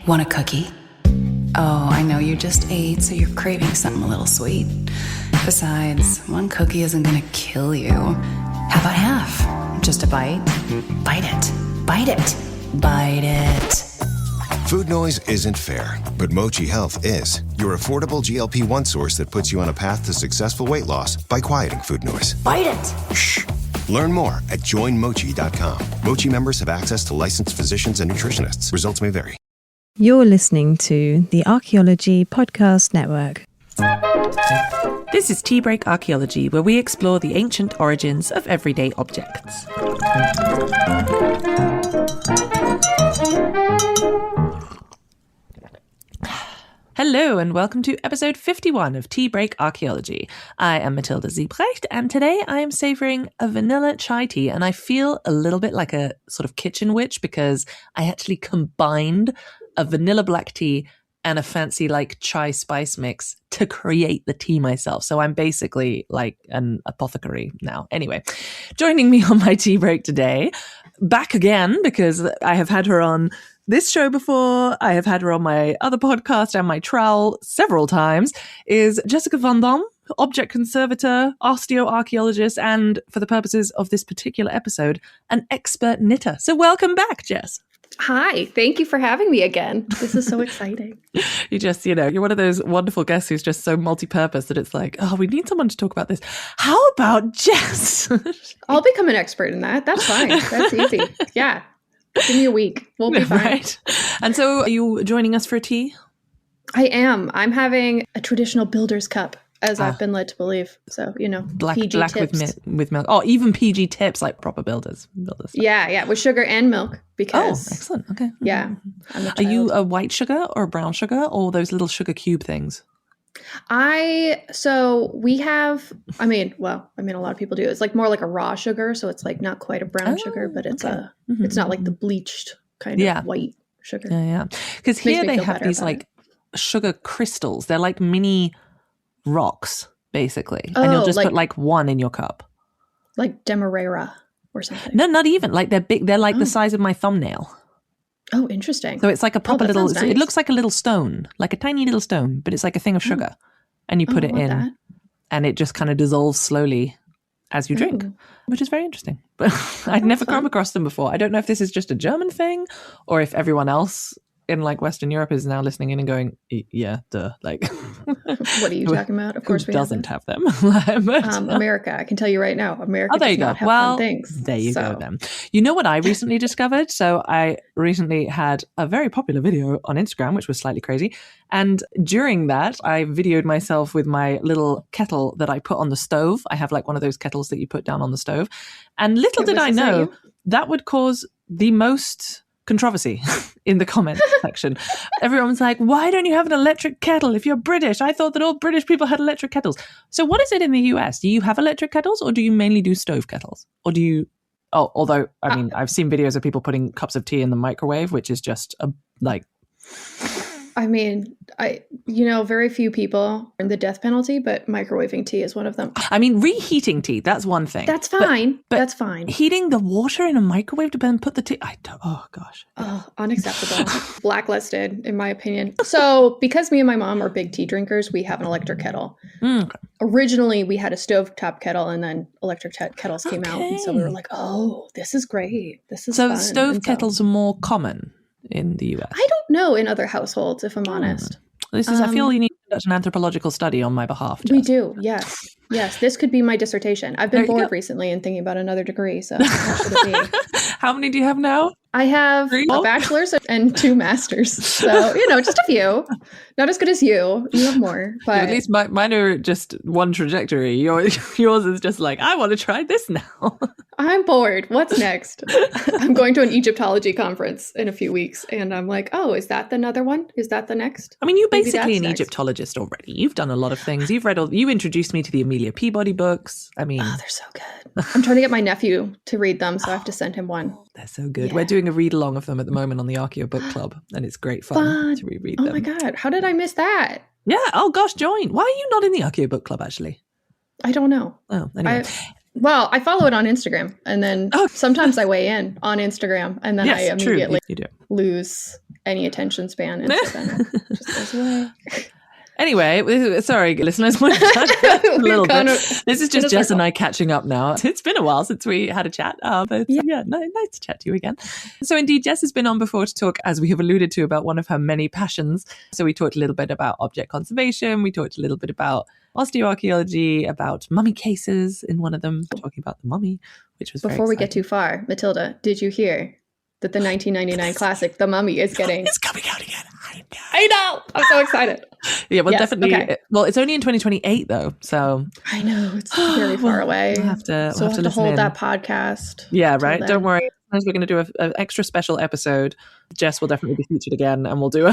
Want a cookie? Oh, I know you just ate, so you're craving something a little sweet. Besides, one cookie isn't gonna kill you. How about half? Just a bite? Bite it. Bite it. Bite it. Food noise isn't fair, but Mochi Health is. Your affordable GLP-1 source that puts you on a path to successful weight loss by quieting food noise. Bite it. Shh. Learn more at joinmochi.com. Mochi members have access to licensed physicians and nutritionists. Results may vary. You're listening to the Archaeology Podcast Network. This is Tea Break Archaeology, where we explore the ancient origins of everyday objects. Hello and welcome to episode 51 of Tea Break Archaeology. I am Matilda Ziebrecht, and today I am savouring a vanilla chai tea, and I feel a little bit like a sort of kitchen witch because I actually combined a vanilla black tea and a fancy like chai spice mix to create the tea myself. So I'm basically like an apothecary now. Anyway, joining me on my tea break today, back again because I have had her on this show before, I have had her on my other podcast and my trowel several times, is Jessica Van Dam, object conservator, osteoarchaeologist, and for the purposes of this particular episode, an expert knitter. So welcome back, Jess. Hi, thank you for having me again. This is so exciting. You're one of those wonderful guests who's just so multi-purpose that it's like, oh, we need someone to talk about this. How about Jess? I'll become an expert in that. That's fine. That's easy. Yeah. Give me a week. We'll be fine. Right. And so are you joining us for a tea? I am. I'm having a traditional builder's cup, as I've been led to believe. So, black tips. with milk. Oh, even PG tips, like proper builders. Yeah, with sugar and milk. Because, excellent. Okay. Yeah. Are you a white sugar or a brown sugar or those little sugar cube things? We have, a lot of people do. It's like more like a raw sugar. So it's like not quite a brown sugar, but it's it's not like the bleached kind of white sugar. Yeah. Because here they have these like sugar crystals. They're like mini rocks, basically. And you'll just put like one in your cup. Like Demerara or something. No, not even. Like they're big. They're like the size of my thumbnail. Oh, interesting. So it's like a proper little, nice. It looks like a little stone, like a tiny little stone, but it's like a thing of sugar. And you put it in and it just kind of dissolves slowly as you drink, which is very interesting. But I'd never come across them before. I don't know if this is just a German thing or if everyone else in like Western Europe is now listening in and going, yeah, duh. Like, what are you talking about? Of course, we doesn't have them. America, I can tell you right now, America does not have fun things. There you go then. You know what I recently discovered? So I recently had a very popular video on Instagram, which was slightly crazy. And during that, I videoed myself with my little kettle that I put on the stove. I have like one of those kettles that you put down on the stove. And little did I know that would cause the most controversy in the comment section. Everyone's like, why don't you have an electric kettle if you're British? I thought that all British people had electric kettles. So what is it in the US? Do you have electric kettles or do you mainly do stove kettles? Or do you, although, I've seen videos of people putting cups of tea in the microwave, which is just very few people are in the death penalty, but microwaving tea is one of them. Reheating tea, that's one thing. That's fine. But that's fine. Heating the water in a microwave to then put the tea, unacceptable. Blacklisted, in my opinion. So because me and my mom are big tea drinkers, we have an electric kettle. Okay. Originally, we had a stovetop kettle and then electric kettles came out. And so we were like, oh, this is great. This is fun. So stove kettles are more common in the US? I don't know in other households, if I'm honest. I feel you need to conduct an anthropological study on my behalf. Jess. We do, yes. Yes, this could be my dissertation. I've been bored recently and thinking about another degree, so what should it be? How many do you have now? I have a bachelor's and 2 masters. So, just a few. Not as good as you. You have more. But at least mine are just one trajectory. Yours is just like, I want to try this now. I'm bored. What's next? I'm going to an Egyptology conference in a few weeks. And I'm like, oh, is that another one? Is that the next? You're basically an Egyptologist already. You've done a lot of things. You've read you introduced me to the Amelia Peabody books. Oh, they're so good. I'm trying to get my nephew to read them, so I have to send him one. They're so good. Yeah. We're doing a read along of them at the moment on the Archeo Book Club, and it's great fun to reread them. Oh my God. How did I miss that? Yeah. Oh gosh, join. Why are you not in the Archeo Book Club actually? I don't know. Oh, anyway. I follow it on Instagram, and then sometimes I weigh in on Instagram, and then I immediately lose any attention span, and so then it just goes away. Anyway, sorry, listeners, we're a little bit. This is just Jess and I catching up now. It's been a while since we had a chat, but yeah, nice to chat to you again. So indeed, Jess has been on before to talk, as we have alluded to, about one of her many passions. So we talked a little bit about object conservation. We talked a little bit about osteoarchaeology, about mummy cases in one of them, talking about the mummy, which was Before we get too far, Matilda, did you hear that the 1999 classic, The Mummy, is getting... It's coming out again. I know! I'm so excited. Yeah, well, definitely. Okay. Well, it's only in 2028, though, so... I know, it's very far away. We'll have to hold that podcast. Yeah, right? Don't worry. Sometimes we're going to do an extra special episode. Jess will definitely be featured again, and we'll do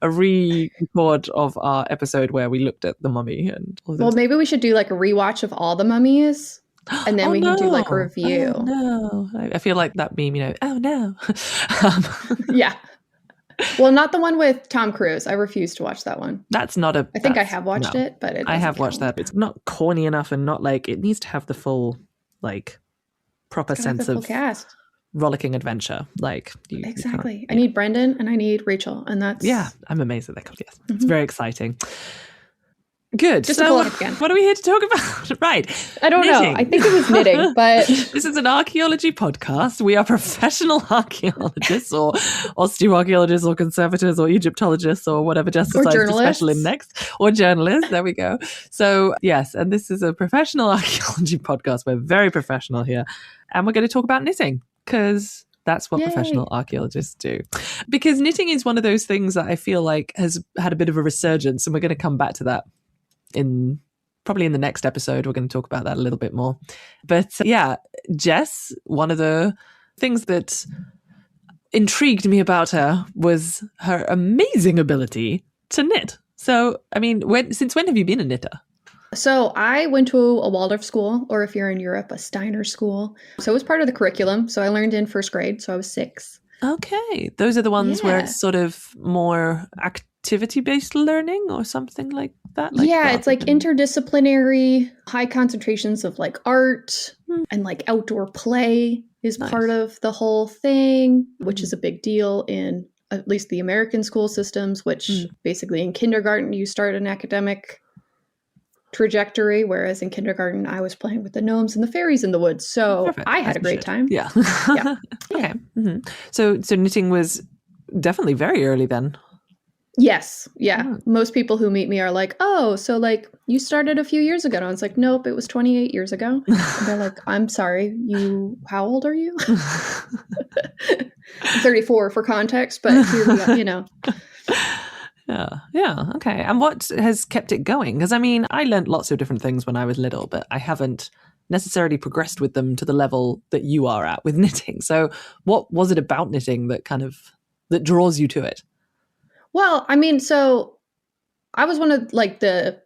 a re-record of our episode where we looked at The Mummy. And well, maybe we should do like a rewatch of all the mummies. And then we can do like a review. Oh, no. I feel like that meme, oh no. Yeah. Well, not the one with Tom Cruise. I refuse to watch that one. That's not a... I think I have watched it, but I have watched that. It's not corny enough and not like... It needs to have the full, like, proper sense of cast. Rollicking adventure. Like exactly. I need Brendan and I need Rachel, and that's... Yeah, I'm amazed at that. Yes, it's very exciting. Good. Just so, again. What are we here to talk about? Right. I don't know. I think it was knitting, but... This is an archaeology podcast. We are professional archaeologists or osteoarchaeologists or conservators or Egyptologists or whatever Jess decides to special in next. Or journalists. There we go. So, yes, and this is a professional archaeology podcast. We're very professional here. And we're going to talk about knitting because... That's what professional archaeologists do. Because knitting is one of those things that I feel like has had a bit of a resurgence, and we're going to come back to that probably in the next episode. We're going to talk about that a little bit more. But yeah, Jess, one of the things that intrigued me about her was her amazing ability to knit. So, I mean, since when have you been a knitter? So I went to a Waldorf school, or if you're in Europe, a Steiner school. So it was part of the curriculum. So I learned in first grade. So I was 6. Okay. Those are the ones where it's sort of more activity-based learning or something like that? It's like interdisciplinary, high concentrations of like art and like outdoor play is part of the whole thing, which is a big deal in at least the American school systems, which basically in kindergarten, you start an academic trajectory, whereas in kindergarten I was playing with the gnomes and the fairies in the woods, so I had a great time. Okay. So knitting was definitely very early then. Yes. Most people who meet me are like, oh, so like you started a few years ago, and I was like, nope, it was 28 years ago. And they're like, I'm sorry, how old are you? I'm 34 for context, but here we are, Yeah. Okay. And what has kept it going? Because I mean, I learned lots of different things when I was little, but I haven't necessarily progressed with them to the level that you are at with knitting. So what was it about knitting that that draws you to it? Well, I mean, so I was one of like there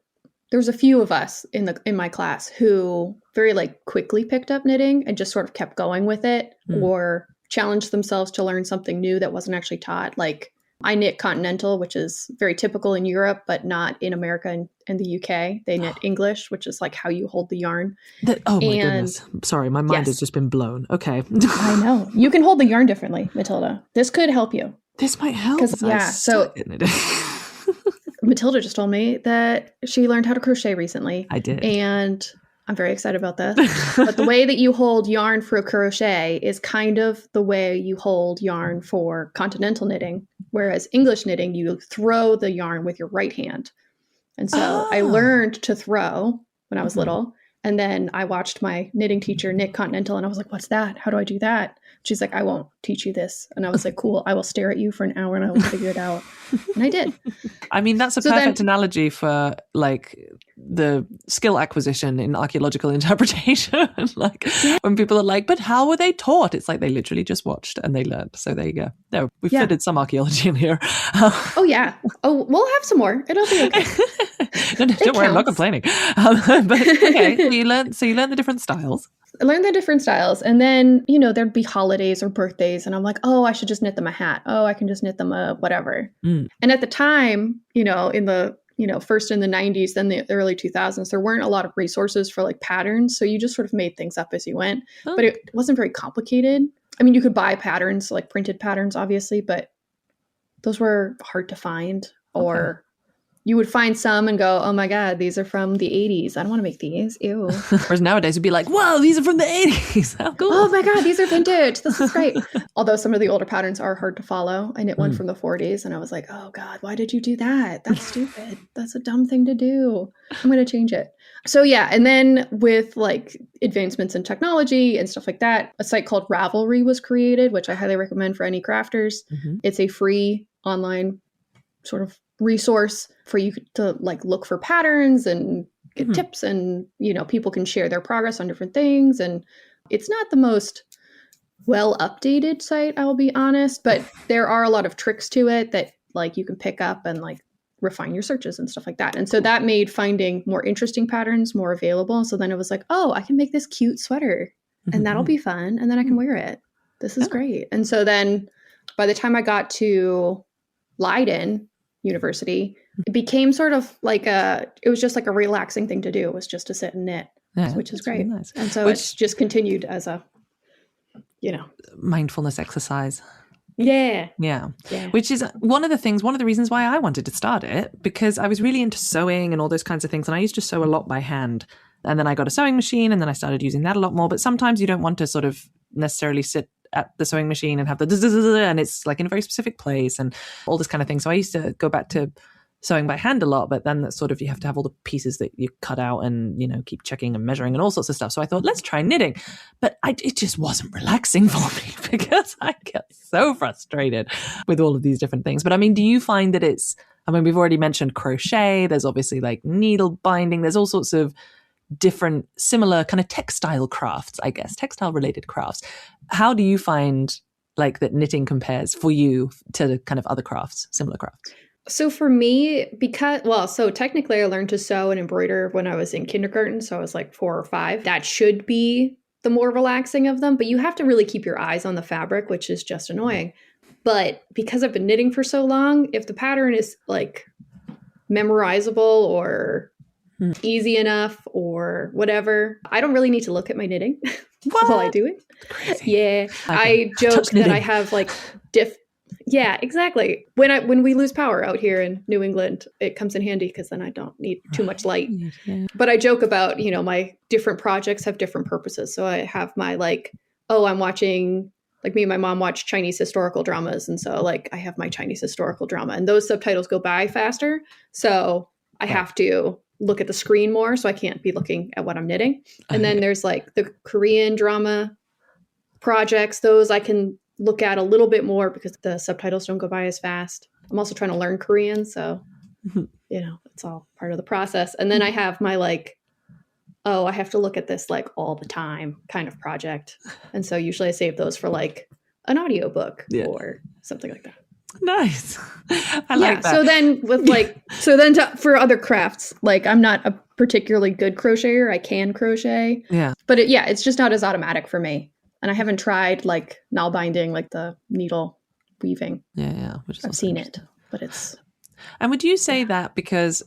was a few of us in my class who very like quickly picked up knitting and just sort of kept going with it or challenged themselves to learn something new that wasn't actually taught. Like I knit continental, which is very typical in Europe, but not in America and the UK. They knit English, which is like how you hold the yarn. My goodness. Sorry, my mind has just been blown. Okay. I know. You can hold the yarn differently, Matilda. This could help you. This might help. So Matilda just told me that she learned how to crochet recently. I did. And I'm very excited about this. But the way that you hold yarn for crochet is kind of the way you hold yarn for continental knitting. Whereas English knitting, you throw the yarn with your right hand. And so I learned to throw when I was little. And then I watched my knitting teacher knit continental, and I was like, what's that? How do I do that? She's like, I won't teach you this. And I was like, cool, I will stare at you for an hour and I will figure it out. And I did. I mean, that's a perfect analogy for like the skill acquisition in archaeological interpretation. Like when people are like, but how were they taught? It's like they literally just watched and they learned. So there you go. There, we've fitted some archaeology in here. Oh, yeah. Oh, we'll have some more. It'll be okay. Don't worry, I'm not complaining. But okay, so you learned the different styles. I learned the different styles. And then, there'd be holidays or birthdays. And I'm like, oh, I should just knit them a hat. Oh, I can just knit them a whatever. And at the time, in the, first in the 90s, then the early 2000s, there weren't a lot of resources for like patterns. So you just sort of made things up as you went. But it wasn't very complicated. I mean, you could buy patterns, like printed patterns, obviously, but those were hard to find, or you would find some and go, oh my God, these are from the 80s. I don't want to make these. Ew. Whereas nowadays it'd be like, whoa, these are from the 80s. How cool. Oh my God, these are vintage. This is great. Although some of the older patterns are hard to follow. I knit one from the 40s and I was like, oh God, why did you do that? That's stupid. That's a dumb thing to do. I'm going to change it. So yeah. And then with like advancements in technology and stuff like that, a site called Ravelry was created, which I highly recommend for any crafters. It's a free online sort of resource for you to like look for patterns and get tips, and you know, people can share their progress on different things. And it's not the most well updated site, I will be honest, but there are a lot of tricks to it that like you can pick up and like refine your searches and stuff like that. And so that made finding more interesting patterns more available. So then it was like, oh, I can make this cute sweater and that'll be fun, and then I can wear it. This is great. And so then by the time I got to Leiden University, it became sort of like it was just like a relaxing thing to do. It was just to sit and knit, which is great. Really nice. And so it's just continued as a, you know, mindfulness exercise. Yeah. Which is one of the reasons why I wanted to start it, because I was really into sewing and all those kinds of things. And I used to sew a lot by hand. And then I got a sewing machine and then I started using that a lot more. But sometimes you don't want to sort of necessarily sit at the sewing machine and have and it's like in a very specific place and all this kind of thing. So I used to go back to sewing by hand a lot, but then that's sort of, you have to have all the pieces that you cut out and, you know, keep checking and measuring and all sorts of stuff. So I thought, let's try knitting. But it just wasn't relaxing for me because I get so frustrated with all of these different things. But I mean, do you find that we've already mentioned crochet. There's obviously like needle binding. There's all sorts of different similar kind of textile crafts, I guess, textile related crafts. How do you find like that knitting compares for you to kind of other crafts, similar crafts? So for me, so technically I learned to sew and embroider when I was in kindergarten. So I was like 4 or 5. That should be the more relaxing of them, but you have to really keep your eyes on the fabric, which is just annoying. But because I've been knitting for so long, if the pattern is like memorizable or easy enough or whatever, I don't really need to look at my knitting while I do it. Crazy. Yeah. I joke that I have like yeah, exactly. When we lose power out here in New England, it comes in handy because then I don't need too much light. Yeah. But I joke about, you know, my different projects have different purposes. So I have my like, I'm watching, like me and my mom watch Chinese historical dramas. And so like I have my Chinese historical drama and those subtitles go by faster. So I have to look at the screen more. So I can't be looking at what I'm knitting. And then there's like the Korean drama projects. Those I can look at a little bit more because the subtitles don't go by as fast. I'm also trying to learn Korean. So, you know, it's all part of the process. And then I have my like, I have to look at this like all the time kind of project. And so usually I save those for like an audiobook or something like that. Nice. I like that. So then for other crafts, like I'm not a particularly good crocheter. I can crochet. Yeah. But it's just not as automatic for me. And I haven't tried like knot binding, like the needle weaving. Yeah. I've seen it, but it's. And would you say that because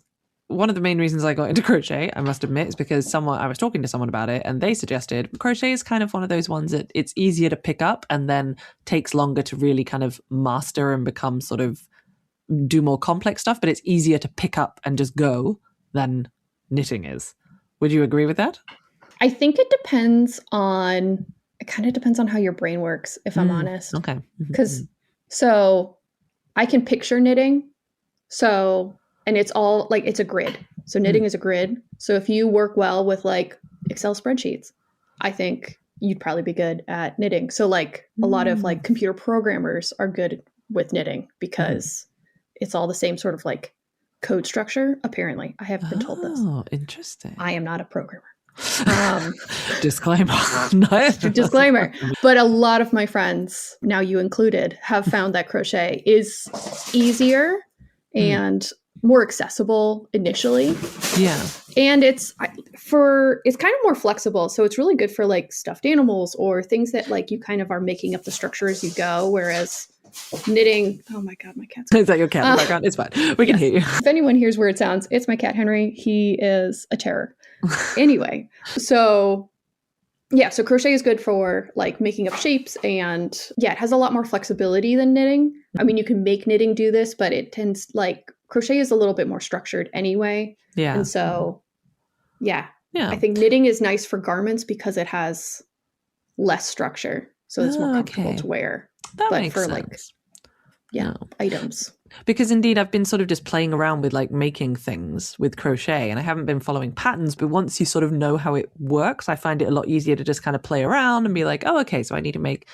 one of the main reasons I got into crochet, I must admit, is because I was talking to someone about it and they suggested crochet is kind of one of those ones that it's easier to pick up and then takes longer to really kind of master and become sort of do more complex stuff, but it's easier to pick up and just go than knitting is. Would you agree with that? I think it kind of depends on how your brain works, if I'm honest. Okay. Because so I can picture knitting. So, and it's all like, it's a grid. So knitting is a grid. So if you work well with like Excel spreadsheets, I think you'd probably be good at knitting. So like a lot of like computer programmers are good with knitting because it's all the same sort of like code structure. Apparently, I have been told this. Oh, interesting. I am not a programmer. Disclaimer. Disclaimer. But a lot of my friends, now you included, have found that crochet is easier and more accessible initially. Yeah. And it's kind of more flexible. So it's really good for like stuffed animals or things that like you kind of are making up the structure as you go. Whereas knitting, oh my God, my cat's Is that your cat in the background? It's fine. We can hear you. If anyone hears weird sounds, it's my cat Henry. He is a terror. Anyway, so Yeah, so crochet is good for like making up shapes, and yeah, it has a lot more flexibility than knitting. I mean, you can make knitting do this, but it tends like crochet is a little bit more structured anyway. Yeah. And so, yeah, Yeah. I think knitting is nice for garments because it has less structure, so it's more comfortable to wear. That but makes for sense. like, items. Because indeed, I've been sort of just playing around with like making things with crochet, and I haven't been following patterns. But once you sort of know how it works, I find it a lot easier to just kind of play around and be like, oh, okay, so I need to make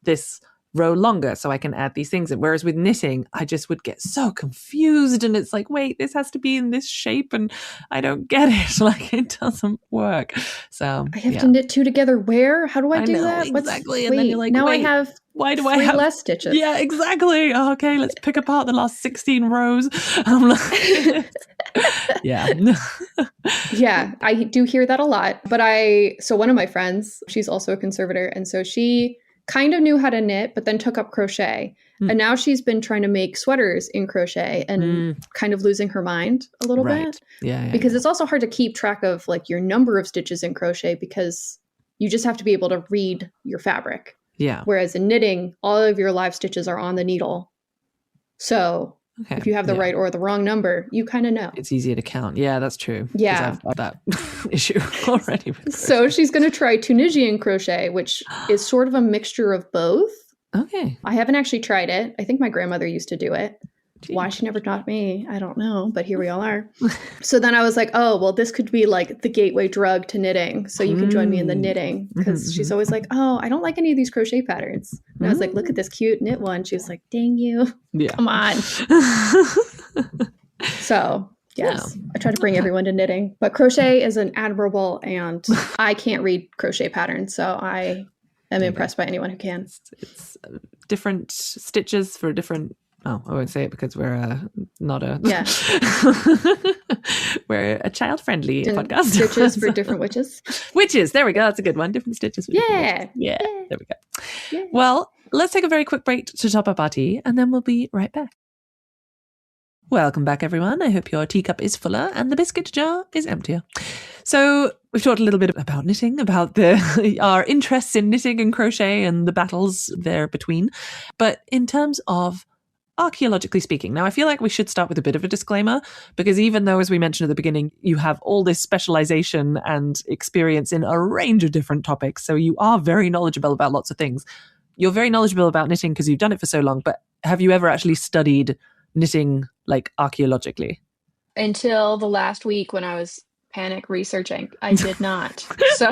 this row longer so I can add these things in. Whereas with knitting, I just would get so confused, and it's like, wait, this has to be in this shape, and I don't get it. Like, it doesn't work. So I have to knit two together. Where? How do I do that? Exactly. And then you're like, now wait, I have why do I have less stitches? Yeah, exactly. Oh, okay, let's pick apart the last 16 rows. I'm like, yeah. Yeah, I do hear that a lot. But so one of my friends, she's also a conservator, and so she kind of knew how to knit, but then took up crochet. And now she's been trying to make sweaters in crochet and kind of losing her mind a little bit. Yeah. Because it's also hard to keep track of like your number of stitches in crochet, because you just have to be able to read your fabric. Yeah. Whereas in knitting, all of your live stitches are on the needle. So if you have the right or the wrong number, you kind of know. It's easier to count. Yeah, that's true. Yeah. I've got that issue already. So she's going to try Tunisian crochet, which is sort of a mixture of both. Okay. I haven't actually tried it. I think my grandmother used to do it. Why she never taught me, I don't know, but here we all are. So then I was like, oh, well, this could be like the gateway drug to knitting. So you can join me in the knitting, because she's always like, oh, I don't like any of these crochet patterns. And I was like, look at this cute knit one. She was like, dang you. Yeah. Come on. So yes, I try to bring everyone to knitting, but crochet is an admirable, and I can't read crochet patterns. So I am impressed by anyone who can. It's different stitches for different. Oh, I won't say it because we're not a we're a child-friendly podcast. Stitches for different witches. Witches, there we go. That's a good one. Different stitches. For different witches. Yeah, there we go. Yeah. Well, let's take a very quick break to top up our tea, and then we'll be right back. Welcome back, everyone. I hope your teacup is fuller and the biscuit jar is emptier. So we've talked a little bit about knitting, about our interests in knitting and crochet and the battles there between. But in terms of archaeologically speaking, now I feel like we should start with a bit of a disclaimer, because even though, as we mentioned at the beginning, you have all this specialization and experience in a range of different topics, so you are very knowledgeable about lots of things. You're very knowledgeable about knitting because you've done it for so long, but have you ever actually studied knitting like archaeologically? Until the last week when I was panic researching, I did not. So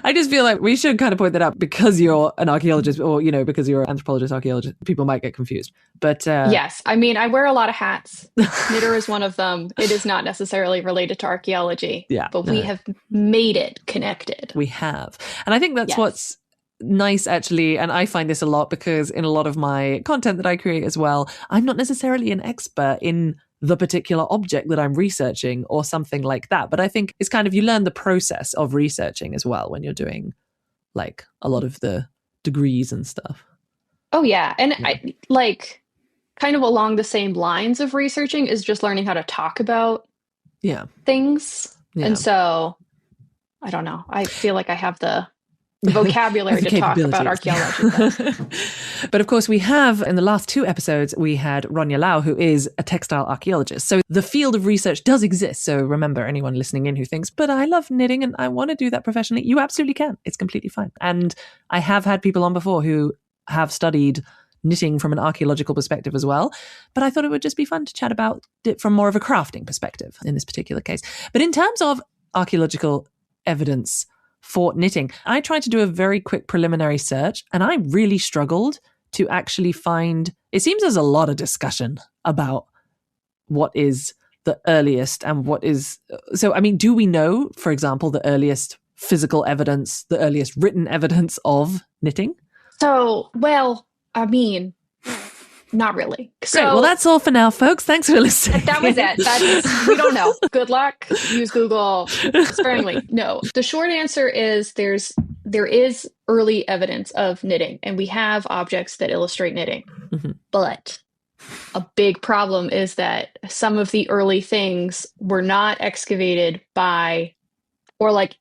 I just feel like we should kind of point that out, because you're an archaeologist, or because you're an anthropologist, archaeologist, people might get confused. But yes, I mean, I wear a lot of hats. Knitter is one of them. It is not necessarily related to archaeology, but we have made it connected. We have, and I think that's what's nice, actually. And I find this a lot, because in a lot of my content that I create as well, I'm not necessarily an expert in the particular object that I'm researching or something like that. But I think it's kind of, you learn the process of researching as well when you're doing like a lot of the degrees and stuff. Oh, yeah. And I like kind of along the same lines of researching is just learning how to talk about things. Yeah. And so I don't know. I feel like I have the vocabulary to talk about archaeology. But of course, we have, in the last 2 episodes, we had Ronya Lau, who is a textile archaeologist. So the field of research does exist. So remember, anyone listening in who thinks, but I love knitting and I want to do that professionally, you absolutely can. It's completely fine. And I have had people on before who have studied knitting from an archaeological perspective as well. But I thought it would just be fun to chat about it from more of a crafting perspective in this particular case. But in terms of archaeological evidence for knitting, I tried to do a very quick preliminary search, and I really struggled to actually find, it seems there's a lot of discussion about what is the earliest and what is, so I mean, do we know, for example, the earliest physical evidence, the earliest written evidence of knitting? So, well, I mean, not really. So, great. Well, that's all for now, folks. Thanks for listening. That was it. We don't know. Good luck. Use Google sparingly. No. The short answer is there is early evidence of knitting, and we have objects that illustrate knitting. Mm-hmm. But a big problem is that some of the early things were not excavated by, or like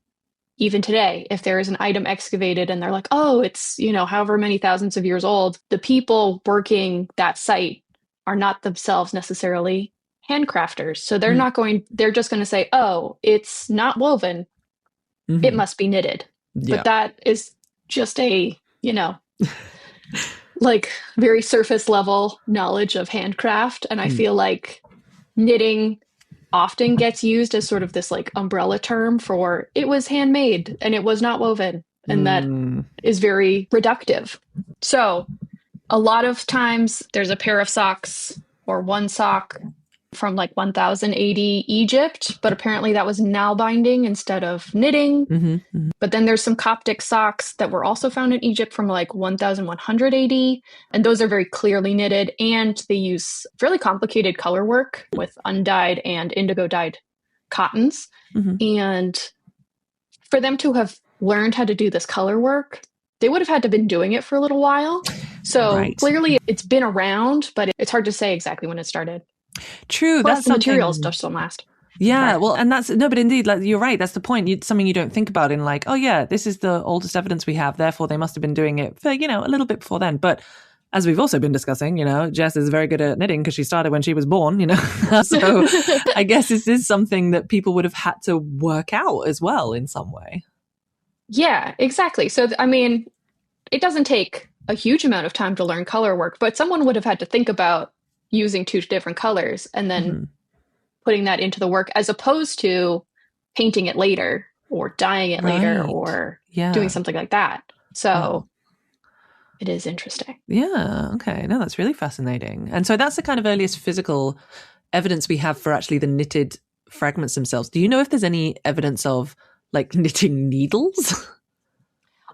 even today, if there is an item excavated and they're like, oh, it's, however many thousands of years old, the people working that site are not themselves necessarily handcrafters. So they're just going to say, oh, it's not woven. Mm-hmm. It must be knitted. Yeah. But that is just a, like very surface level knowledge of handcraft. And I feel like knitting often gets used as sort of this like umbrella term for it was handmade and it was not woven. And that is very reductive. So a lot of times there's a pair of socks or one sock from like 1000 AD Egypt, but apparently that was nail binding instead of knitting. Mm-hmm, mm-hmm. But then there's some Coptic socks that were also found in Egypt from like 1100 AD, and those are very clearly knitted, and they use fairly complicated color work with undyed and indigo dyed cottons. Mm-hmm. And for them to have learned how to do this color work, they would have had to have been doing it for a little while. So clearly it's been around, but it's hard to say exactly when it started. True. Plus, that's the something... materials just don't last. Yeah, Right. well, and that's, no, but indeed, like, you're right. That's the point. Something you don't think about in like, oh yeah, this is the oldest evidence we have. Therefore, they must have been doing it for, a little bit before then. But as we've also been discussing, Jess is very good at knitting because she started when she was born, So I guess this is something that people would have had to work out as well in some way. Yeah, exactly. So, I mean, it doesn't take a huge amount of time to learn color work, but someone would have had to think about using two different colors and then putting that into the work as opposed to painting it later or dyeing it later or doing something like that. So it is interesting. Yeah. Okay. No, that's really fascinating. And so that's the kind of earliest physical evidence we have for actually the knitted fragments themselves. Do you know if there's any evidence of like knitting needles?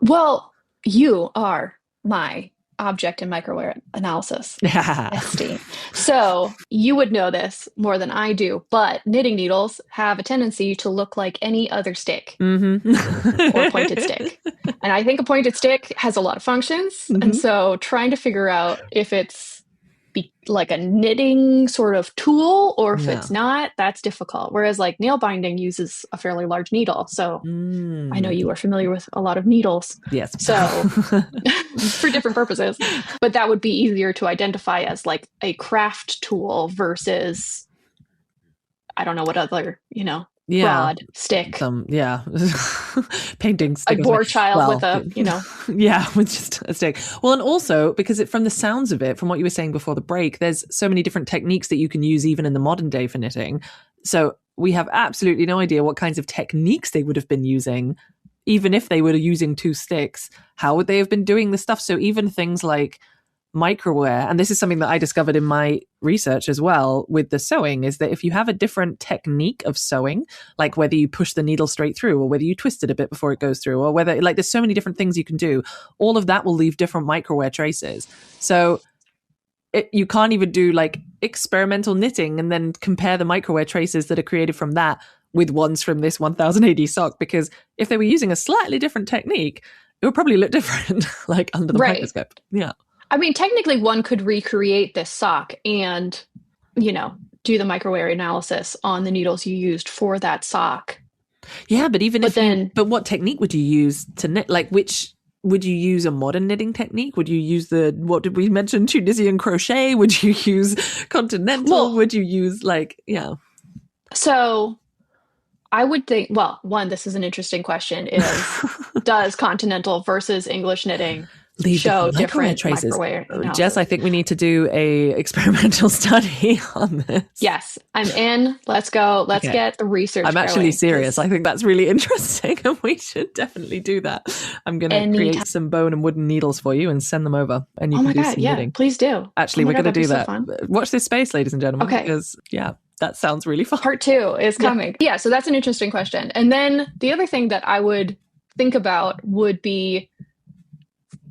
Well, you are my object in microwave analysis bestie. So you would know this more than I do, but knitting needles have a tendency to look like any other stick or pointed stick. And I think a pointed stick has a lot of functions. And so trying to figure out if it's like a knitting sort of tool or if it's not, that's difficult. Whereas like nail binding uses a fairly large needle. So I know you are familiar with a lot of needles. Yes. So for different purposes, but that would be easier to identify as like a craft tool versus, I don't know what other, rod, stick. Painting stick. A boar child with a, Yeah, with just a stick. Well, and also because from the sounds of it, from what you were saying before the break, there's so many different techniques that you can use even in the modern day for knitting. So we have absolutely no idea what kinds of techniques they would have been using, even if they were using two sticks. How would they have been doing this stuff? So even things like microwear, and this is something that I discovered in my research as well with the sewing, is that if you have a different technique of sewing, like whether you push the needle straight through or whether you twist it a bit before it goes through, or whether, like, there's so many different things you can do, all of that will leave different microwear traces. So you can't even do like experimental knitting and then compare the microwear traces that are created from that with ones from this 1000 AD sock, because if they were using a slightly different technique, it would probably look different, like under the microscope. Yeah. I mean, technically one could recreate this sock and, do the microwear analysis on the needles you used for that sock. Yeah, but but what technique would you use to knit? Like, would you use a modern knitting technique? Would you use what did we mention? Tunisian crochet? Would you use continental? Would you use So I would think, one, this is an interesting question, is does continental versus English knitting show different traces? Microwave analysis? Jess, I think we need to do a experimental study on this. Yes, I'm in. Let's go. Let's get the research I'm actually serious. I think that's really interesting and we should definitely do that. I'm going to create some bone and wooden needles for you and send them over and you can do some knitting. Please do. Actually, we're going to do that. So watch this space, ladies and gentlemen, Okay. Because, that sounds really fun. Part 2 is coming. Yeah, so that's an interesting question. And then the other thing that I would think about would be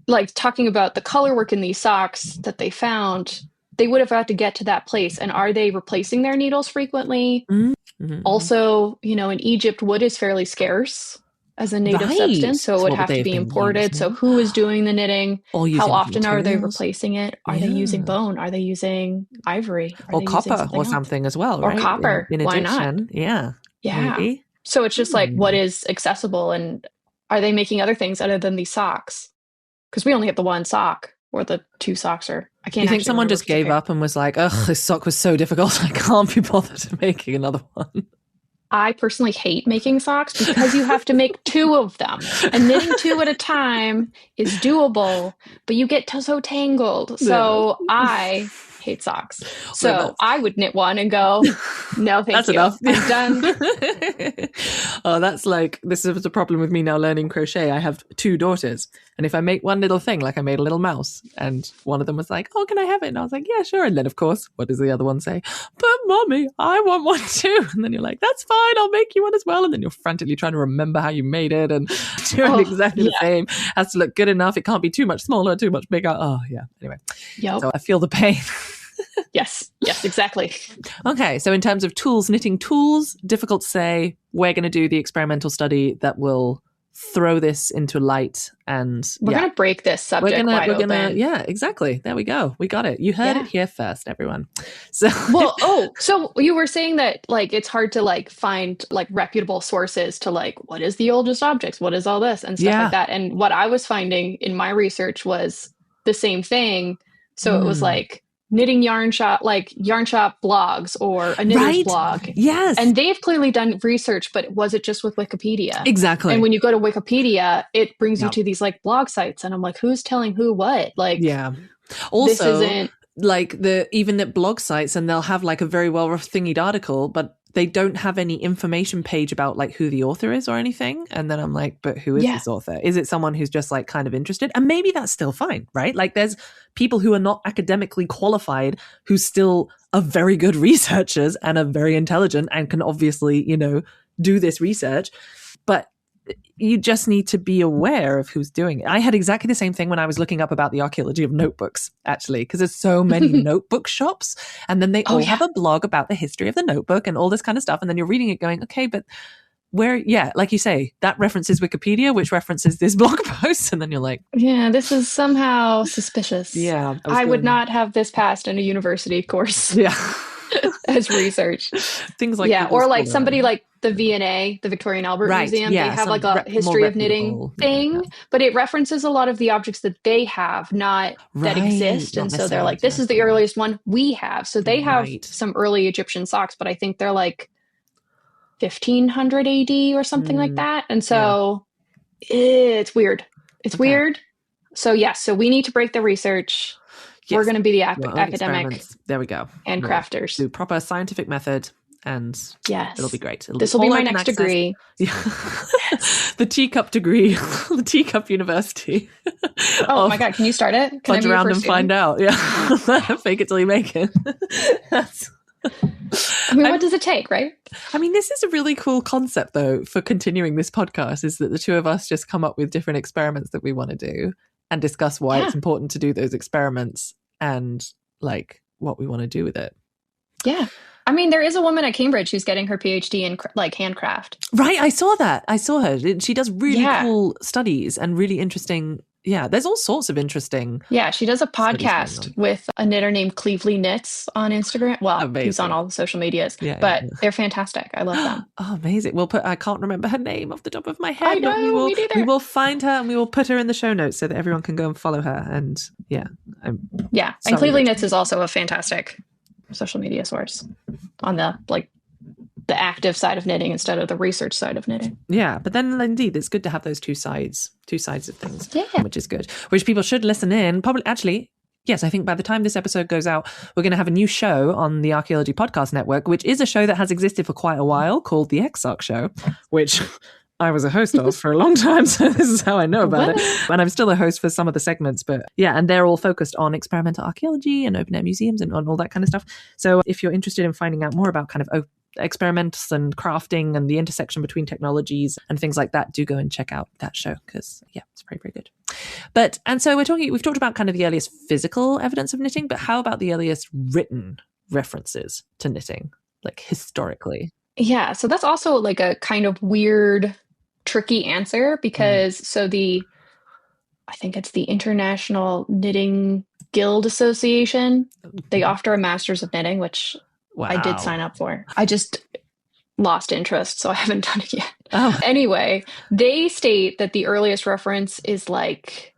like talking about the color work in these socks that they found. They would have had to get to that place. And are they replacing their needles frequently? Mm-hmm. Also, in Egypt, wood is fairly scarce as a native substance. So it would have to be imported. So who is doing the knitting? How often are they replacing it? Are they using bone? Are they using ivory? Or copper or something as well, right? Or copper. In Why addition. not? Yeah. Yeah. Maybe. So it's just like, what is accessible, and are they making other things other than these socks? Because we only have the one sock, or the two socks, or I can't. Do you think someone just gave up and was like, "Ugh, this sock was so difficult, I can't be bothered making another one"? I personally hate making socks because you have to make two of them, and knitting two at a time is doable, but you get so tangled. So I hate socks. So I would knit one and go, no, thank you. Enough. I'm done. Oh, that's like, this is the problem with me now learning crochet. I have 2 daughters. And if I make one little thing, like I made a little mouse, and one of them was like, oh, can I have it? And I was like, yeah, sure. And then, of course, what does the other one say? But mommy, I want one too. And then you're like, that's fine, I'll make you one as well. And then you're frantically trying to remember how you made it and doing exactly the same. Has to look good enough. It can't be too much smaller, too much bigger. Oh, yeah. Anyway. Yep. So I feel the pain. Yes, exactly. Okay, so in terms of tools, knitting tools, difficult to say. We're going to do the experimental study that will throw this into light, and we're going to break this subject wide open. Yeah, exactly. There we go. We got it. You heard it here first, everyone. So, so you were saying that like it's hard to like find like reputable sources to like what is the oldest objects, what is all this and stuff like that. And what I was finding in my research was the same thing. So it was like knitting yarn shop blogs or a knitter's blog. Yes. And they've clearly done research, but was it just with Wikipedia? Exactly. And when you go to Wikipedia, it brings you to these like blog sites. And I'm like, who's telling who what? Like, yeah. Also, this isn't like even at blog sites, and they'll have like a very well thingied article, but they don't have any information page about like who the author is or anything. And then I'm like, but who is this author? Is it someone who's just like kind of interested? And maybe that's still fine, right? Like there's people who are not academically qualified who still are very good researchers and are very intelligent and can obviously, do this research. But you just need to be aware of who's doing it. I had exactly the same thing when I was looking up about the archaeology of notebooks, actually, because there's so many notebook shops, and then they all have a blog about the history of the notebook and all this kind of stuff. And then you're reading it going, okay, but where, like you say, that references Wikipedia, which references this blog post. And then you're like, yeah, this is somehow suspicious. Yeah. I would not have this passed in a university course. Yeah. As research. Things like or like somebody like the V&A, the Victoria and Albert Museum, they have like a history of knitting thing, but it references a lot of the objects that they have, not that exist. And so they're like, this is the earliest one we have. So they have some early Egyptian socks, but I think they're like 1500 AD or something like that. And so it's weird. It's weird. So so we need to break the research. Yes. We're going to be the academic. There we go. And crafters. Do proper scientific method, and it'll be great. This will be my next degree. The teacup degree, the teacup university. Oh my God, can you start it? Punch around and find out. Yeah. Fake it till you make it. I mean, what does it take, right? I mean, this is a really cool concept, though, for continuing this podcast, is that the two of us just come up with different experiments that we want to do and discuss why it's important to do those experiments and like what we want to do with it. Yeah. I mean, there is a woman at Cambridge who's getting her PhD in like handcraft. Right. I saw that. I saw her. She does really cool studies and really interesting. Yeah. There's all sorts of interesting. Yeah. She does a podcast with a knitter named Cleveley Knits on Instagram. Well, he's on all the social medias, but they're fantastic. I love them. Oh, amazing. I can't remember her name off the top of my head. I know, we will find her and we will put her in the show notes so that everyone can go and follow her. And and Cleveley Knits is also a fantastic social media source on the active side of knitting instead of the research side of knitting. Yeah, but then indeed it's good to have those two sides of things, which is good, which people should listen in. Probably, actually, yes, I think by the time this episode goes out, we're going to have a new show on the Archaeology Podcast Network, which is a show that has existed for quite a while called The Exarch Show, which I was a host of for a long time, so this is how I know about it. And I'm still a host for some of the segments, but and they're all focused on experimental archaeology and open air museums and on all that kind of stuff. So if you're interested in finding out more about kind of experiments and crafting and the intersection between technologies and things like that, do go and check out that show, because it's very, very good. And so we've talked about kind of the earliest physical evidence of knitting, but how about the earliest written references to knitting, like historically? Yeah, so that's also like a kind of weird, tricky answer, because I think it's the International Knitting Guild Association. They offer a Masters of Knitting, which I did sign up for. I just lost interest, so I haven't done it yet. Oh. Anyway, they state that the earliest reference is like,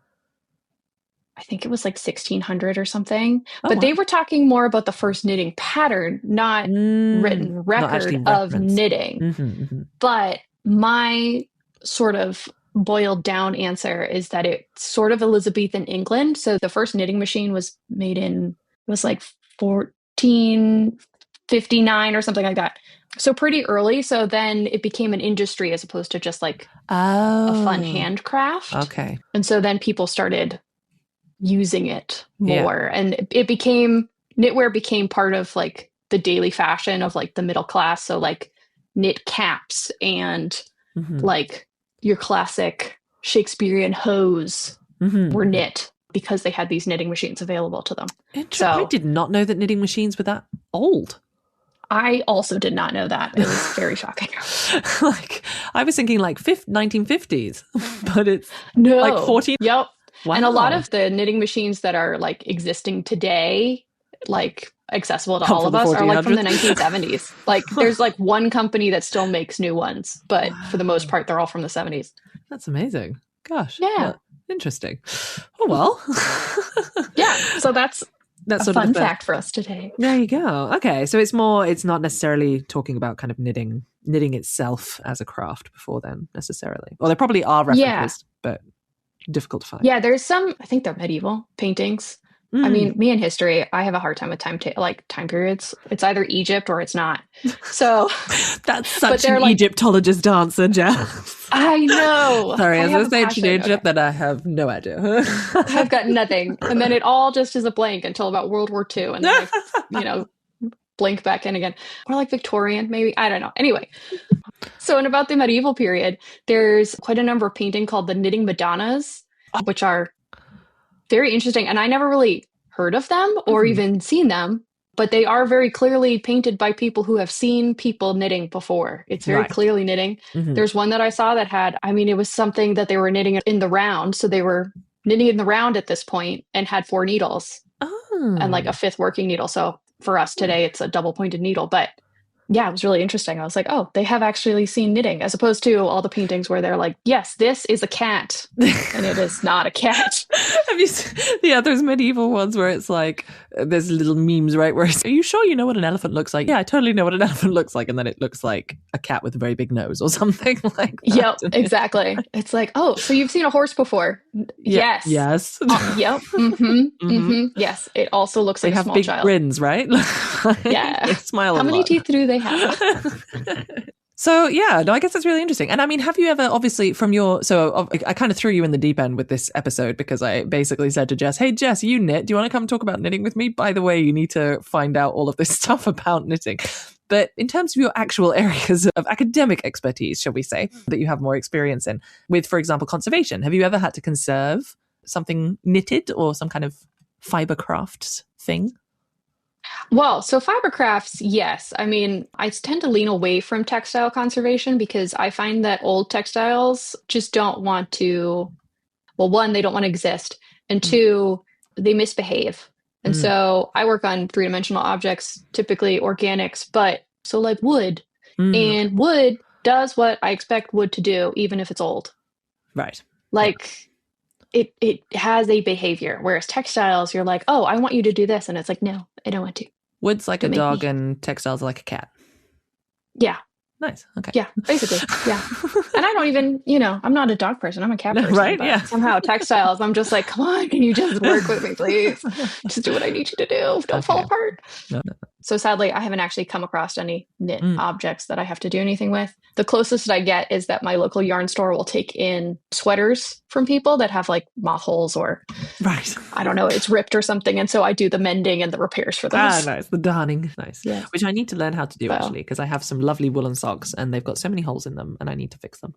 I think it was like 1600 or something. Oh, but wow. they were talking more about the first knitting pattern, not written record of knitting. Mm-hmm. But my sort of boiled down answer is that it's sort of Elizabethan England. So the first knitting machine was made in, it was like 1459 or something like that. So pretty early. So then it became an industry as opposed to just like a fun handcraft. Okay. And so then people started using it more. And it became, knitwear became part of like the daily fashion of like the middle class. So like knit caps and like your classic Shakespearean hose were knit because they had these knitting machines available to them. So I did not know that knitting machines were that old. I also did not know that. It was very shocking. Like, I was thinking like 1950s, but it's no. like 14. Yep. Wow. And a lot of the knitting machines that are like existing today, like accessible to all of us, are like from the 1970s. Like there's like one company that still makes new ones, but for the most part, they're all from the 70s. That's amazing. Gosh. Yeah. Well, interesting. Oh, well. Yeah. So that's a sort fun fact for us today. There you go. Okay. So it's not necessarily talking about kind of knitting itself as a craft before then necessarily. Well, there probably are references, but difficult to find. Yeah. There's some, I think they're medieval paintings. I mean, me in history, I have a hard time with time periods. It's either Egypt or it's not. So that's such an like, Egyptologist answer, Jess. I know. Sorry, as I say to Egypt, that I have no idea. I've got nothing. And then it all just is a blank until about World War II. And then I, blink back in again. Or like Victorian, maybe. I don't know. Anyway. So in about the medieval period, there's quite a number of paintings called the Knitting Madonnas, which are very interesting. And I never really heard of them or even seen them, but they are very clearly painted by people who have seen people knitting before. It's very clearly knitting. There's one that I saw that had, it was something that they were knitting in the round. So they were knitting in the round at this point and had 4 needles and like a 5th working needle. So for us today, it's a double pointed needle, but yeah, it was really interesting. I was like, oh, they have actually seen knitting, as opposed to all the paintings where they're like, yes, this is a cat. And it is not a cat. Have you seen those medieval ones where it's like, there's little memes, right? Where it's, are you sure you know what an elephant looks like? Yeah, I totally know what an elephant looks like. And then it looks like a cat with a very big nose or something like that. Yep, exactly. It's like, oh, so you've seen a horse before? Yes. Yes. Yep. Yes. It also looks like a small child. They have big grins, right? Yeah. They smile How many teeth do they have? So yeah, no, I guess that's really interesting. And I mean, have you ever, obviously I kind of threw you in the deep end with this episode because I basically said to Jess, hey Jess, you knit, do you want to come talk about knitting with me? By the way, you need to find out all of this stuff about knitting. But in terms of your actual areas of academic expertise, shall we say, that you have more experience in with, for example, conservation, have you ever had to conserve something knitted or some kind of fiber crafts thing? Well, so fiber crafts, yes. I mean, I tend to lean away from textile conservation because I find that old textiles just don't want to, well, one, they don't want to exist. And 2, they misbehave. And so I work on 3-dimensional objects, typically organics, but so like wood. And wood does what I expect wood to do, even if it's old. Right. Like it has a behavior, whereas textiles, you're like, oh, I want you to do this. And it's like, no, I don't want to. Wood's like a dog and textiles are like a cat. Yeah. Nice. Okay. Yeah, basically. Yeah. And I don't even, I'm not a dog person. I'm a cat person. Right. Yeah. Somehow textiles, I'm just like, come on, can you just work with me, please? Just do what I need you to do. Don't fall apart. No. So sadly, I haven't actually come across any knit objects that I have to do anything with. The closest I get is that my local yarn store will take in sweaters from people that have like moth holes or, I don't know, it's ripped or something. And so I do the mending and the repairs for those. Nice. The darning. Nice. Yeah. Which I need to learn how to do actually, because I have some lovely woolen socks and they've got so many holes in them and I need to fix them.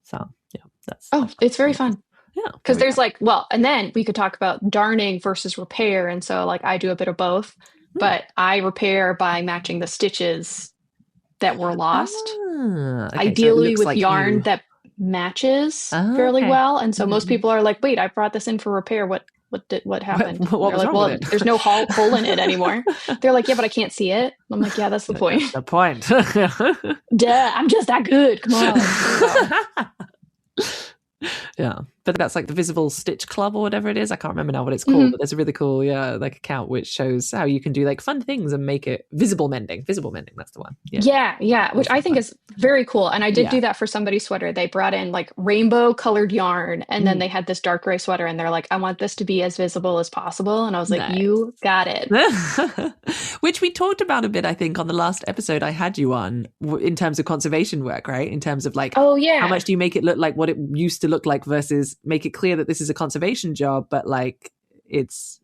So yeah, it's very fun. Yeah. Because there's and then we could talk about darning versus repair. And so like I do a bit of both, but I repair by matching the stitches that were lost. Okay, ideally with yarn that matches fairly well. And so most people are like, wait, I brought this in for repair. What What happened? What They're was like, wrong well, with it? there's no hole in it anymore. They're like, yeah, but I can't see it. I'm like, yeah, that's the point. That's the point. Duh, I'm just that good. Come on. Yeah, but that's like the Visible Stitch Club or whatever it is. I can't remember now what it's called, but there's a really cool, like account which shows how you can do like fun things and make it visible mending. Visible mending, that's the one. Yeah, which I think is very cool. And I did do that for somebody's sweater. They brought in like rainbow colored yarn, and then they had this dark gray sweater, and they're like, I want this to be as visible as possible. And I was like, Nice. You got it. Which we talked about a bit, I think, on the last episode I had you on in terms of conservation work, right? In terms of like, oh yeah, how much do you make it look like what it used to look like versus make it clear that this is a conservation job, but like it's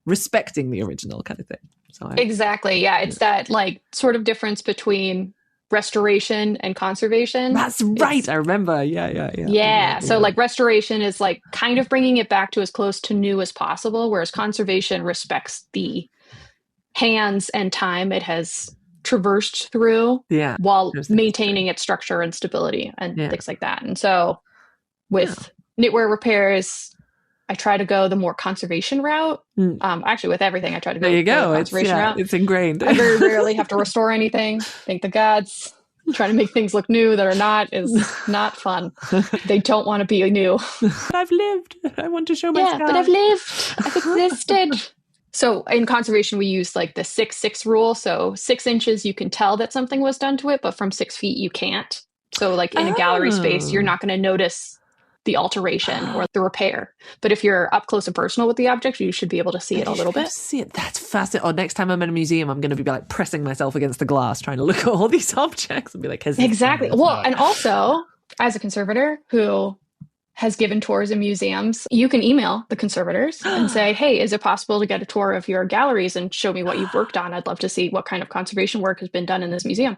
respecting the original kind of thing. So exactly. Yeah. It's that like sort of difference between restoration and conservation. That's right. I remember. Yeah. So like restoration is like kind of bringing it back to as close to new as possible, whereas conservation respects the hands and time it has traversed through while maintaining its structure and stability and things like that. And so with knitwear repairs, I try to go the more conservation route. Actually, with everything, I try to go the conservation route. It's ingrained. I very rarely have to restore anything. Thank the gods. Trying to make things look new that are not is not fun. They don't want to be new. But I've lived. I want to show my scars. But I've lived. I've existed. So in conservation, we use like the 6-6 rule. So 6 inches, you can tell that something was done to it, but from 6 feet, you can't. So like in a gallery space, you're not going to notice the alteration or the repair. But if you're up close and personal with the object, you should be able to see it a little bit. See it. That's fascinating. Oh, next time I'm in a museum, I'm going to be like pressing myself against the glass, trying to look at all these objects and be like, exactly. Well, and also as a conservator who has given tours in museums, you can email the conservators and say, hey, is it possible to get a tour of your galleries and show me what you've worked on? I'd love to see what kind of conservation work has been done in this museum.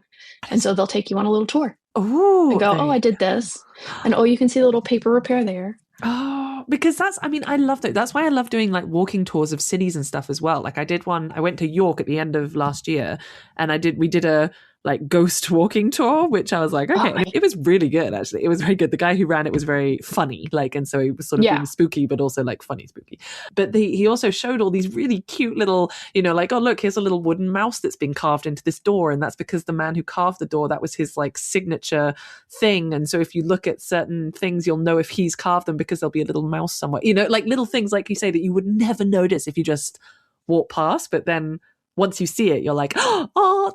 And so they'll take you on a little tour. Oh, and go, I did this. And you can see the little paper repair there. Oh, because I love that. That's why I love doing like walking tours of cities and stuff as well. Like I did one, I went to York at the end of last year and we did a like ghost walking tour, which I was like, okay, it was really good. Actually, it was very good. The guy who ran it was very funny, like, and so he was sort of being spooky, but also like funny spooky. But he also showed all these really cute little, like, oh look, here's a little wooden mouse that's been carved into this door, and that's because the man who carved the door, that was his like signature thing. And so if you look at certain things, you'll know if he's carved them because there'll be a little mouse somewhere. Like little things, like you say, that you would never notice if you just walk past, but then once you see it, you're like,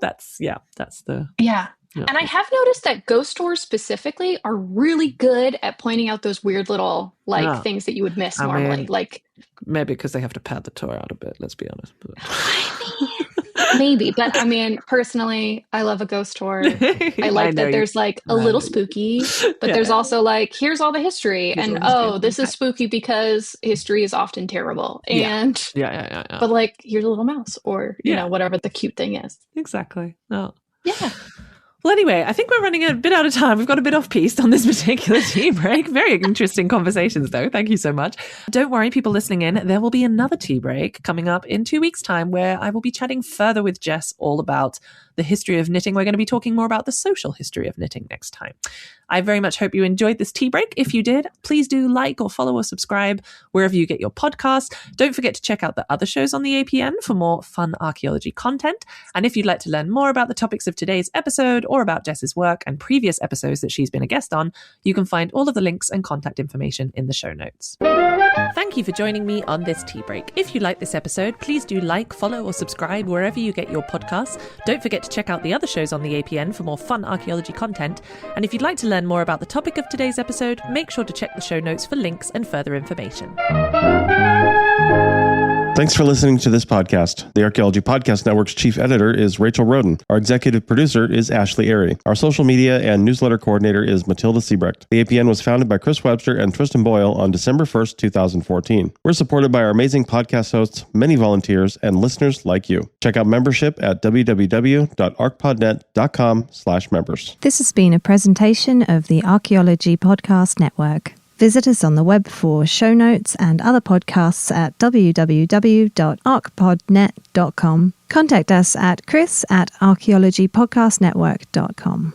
that's the... Yeah. And I have noticed that ghost tours specifically are really good at pointing out those weird little things that you would miss normally. Like maybe because they have to pad the tour out a bit, let's be honest. Maybe. But I mean, personally, I love a ghost tour. I like that there's like a little spooky, but there's also like, here's all the history. This is spooky because history is often terrible. And but like, here's a little mouse or, you know, whatever the cute thing is. Exactly. No. Yeah. Well, anyway, I think we're running a bit out of time. We've got a bit off piste on this particular tea break. Very interesting conversations, though. Thank you so much. Don't worry, people listening in. There will be another tea break coming up in 2 weeks' time where I will be chatting further with Jess all about the history of knitting. We're going to be talking more about the social history of knitting next time. I very much hope you enjoyed this tea break. If you did, please do like or follow or subscribe wherever you get your podcasts. Don't forget to check out the other shows on the APN for more fun archaeology content. And if you'd like to learn more about the topics of today's episode or about Jess's work and previous episodes that she's been a guest on, you can find all of the links and contact information in the show notes. Thank you for joining me on this tea break. If you like this episode, please do like, follow or subscribe wherever you get your podcasts. Don't forget to check out the other shows on the APN for more fun archaeology content. And if you'd like to learn more about the topic of today's episode, make sure to check the show notes for links and further information. Thanks for listening to this podcast. The Archaeology Podcast Network's chief editor is Rachel Roden. Our executive producer is Ashley Airy. Our social media and newsletter coordinator is Matilda Siebrecht. The APN was founded by Chris Webster and Tristan Boyle on December 1st, 2014. We're supported by our amazing podcast hosts, many volunteers, and listeners like you. Check out membership at www.archpodnet.com/members. This has been a presentation of the Archaeology Podcast Network. Visit us on the web for show notes and other podcasts at www.archpodnet.com. Contact us at chris@archaeologypodcastnetwork.com.